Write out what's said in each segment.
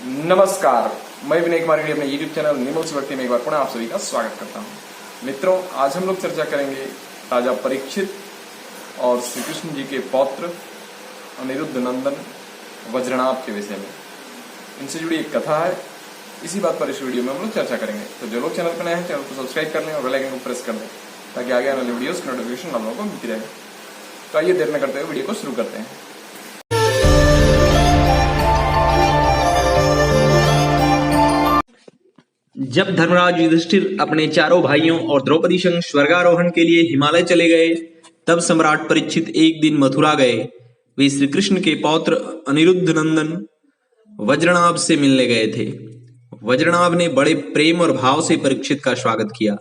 नमस्कार, मैं विनय कुमार के अपने YouTube चैनल निमल सुभक्ति में एक बार पुनः आप सभी का स्वागत करता हूं। मित्रों, आज हम लोग चर्चा करेंगे राजा परीक्षित और श्री कृष्ण जी के पौत्र अनिरुद्ध नंदन वज्रनाभ के विषय में। इनसे जुड़ी एक कथा है, इसी बात पर इस वीडियो में हम लोग चर्चा करेंगे। तो जो लोग चैनल पर नए हैं, चैनल को सब्सक्राइब कर लें और बेल आइकन को प्रेस कर दें ताकि आगे आने वाले वीडियोस की नोटिफिकेशन आप लोगों को मिलती रहे। तो आइए देर न करते हुए वीडियो को शुरू करते हैं। जब धर्मराज युधिष्ठिर अपने चारों भाइयों और द्रौपदी संग स्वर्गारोहण के लिए हिमालय चले गए, तब सम्राट परीक्षित एक दिन मथुरा गए। वे श्री कृष्ण के पौत्र अनिरुद्ध नंदन वज्रनाभ से मिलने गए थे। वज्रनाभ ने बड़े प्रेम और भाव से परीक्षित का स्वागत किया।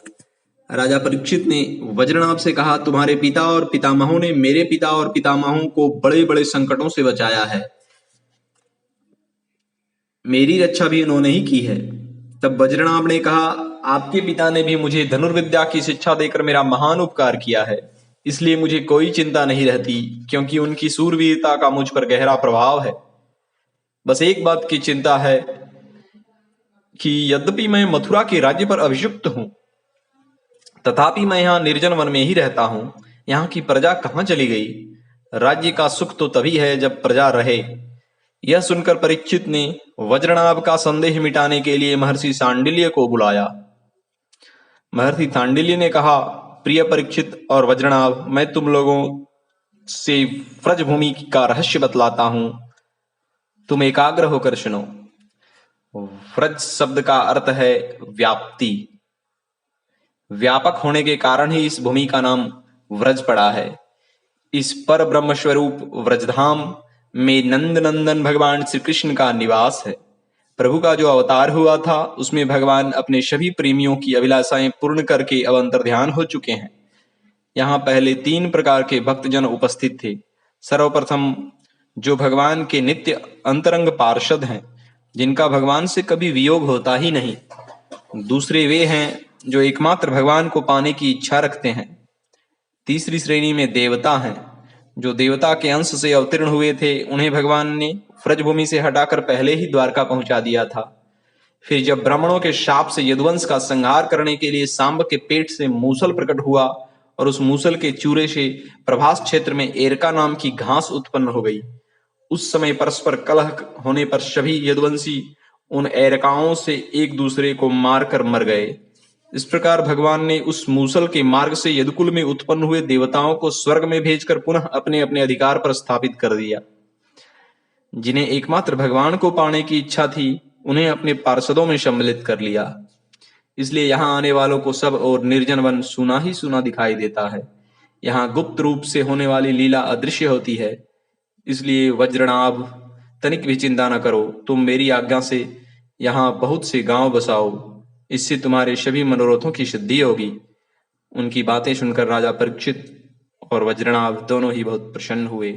राजा परीक्षित ने वज्रनाभ से कहा, तुम्हारे पिता और पितामहों ने मेरे पिता और पितामहों को बड़े बड़े संकटों से बचाया है, मेरी रक्षा भी उन्होंने ही की है। तब वज्रनाभ ने कहा, आपके पिता ने भी मुझे धनुर्विद्या की शिक्षा देकर मेरा महान उपकार किया है, इसलिए मुझे कोई चिंता नहीं रहती, क्योंकि उनकी सूरवीरता का मुझ पर गहरा प्रभाव है। बस एक बात की चिंता है कि यद्यपि मैं मथुरा के राज्य पर अभिषिक्त हूं, तथापि मैं यहाँ निर्जन वन में ही रहता हूं। यहाँ की प्रजा कहाँ चली गई? राज्य का सुख तो तभी है जब प्रजा रहे। यह सुनकर परीक्षित ने वज्रनाभ का संदेह मिटाने के लिए महर्षि सांडिल्य को बुलाया। महर्षि सांडिल्य ने कहा, प्रिय परीक्षित और वज्रनाभ, मैं तुम लोगों से व्रजभूमि का रहस्य बतलाता हूं, तुम एकाग्र होकर सुनो। व्रज शब्द का अर्थ है व्याप्ति। व्यापक होने के कारण ही इस भूमि का नाम व्रज पड़ा है। इस पर ब्रह्म स्वरूप व्रजधाम में नंद नंदन भगवान श्री कृष्ण का निवास है। प्रभु का जो अवतार हुआ था, उसमें भगवान अपने सभी प्रेमियों की अभिलाषाएं पूर्ण करके अब अंतर्ध्यान हो चुके हैं। यहाँ पहले 3 प्रकार के भक्तजन उपस्थित थे। सर्वप्रथम जो भगवान के नित्य अंतरंग पार्षद हैं, जिनका भगवान से कभी वियोग होता ही नहीं। दूसरे वे हैं जो एकमात्र भगवान को पाने की इच्छा रखते हैं। तीसरी श्रेणी में देवता हैं, जो देवता के अंश से अवतीर्ण हुए थे। उन्हें भगवान ने व्रजभूमि से हटाकर पहले ही द्वारका पहुंचा दिया था। फिर जब ब्राह्मणों के शाप से यदुवंश का संहार करने के लिए सांब के पेट से मूसल प्रकट हुआ और उस मूसल के चूरे से प्रभास क्षेत्र में एरका नाम की घास उत्पन्न हो गई, उस समय परस्पर कलह होने पर सभी यदुवंशी उन एरकाओं से एक दूसरे को मारकर मर गए। इस प्रकार भगवान ने उस मूसल के मार्ग से यदुकुल में उत्पन्न हुए देवताओं को स्वर्ग में भेजकर पुनः अपने अपने अधिकार पर स्थापित कर दिया। जिन्हें एकमात्र भगवान को पाने की इच्छा थी, उन्हें अपने पार्षदों में सम्मिलित कर लिया। इसलिए यहाँ आने वालों को सब और निर्जन वन सूना ही सूना दिखाई देता है। यहाँ गुप्त रूप से होने वाली लीला अदृश्य होती है। इसलिए वज्रनाभ, तनिक भी चिंता न करो, तुम मेरी आज्ञा से यहाँ बहुत से गांव बसाओ, इससे तुम्हारे सभी मनोरथों की सिद्धि होगी। उनकी बातें सुनकर राजा परीक्षित और वज्रनाभ दोनों ही बहुत प्रसन्न हुए।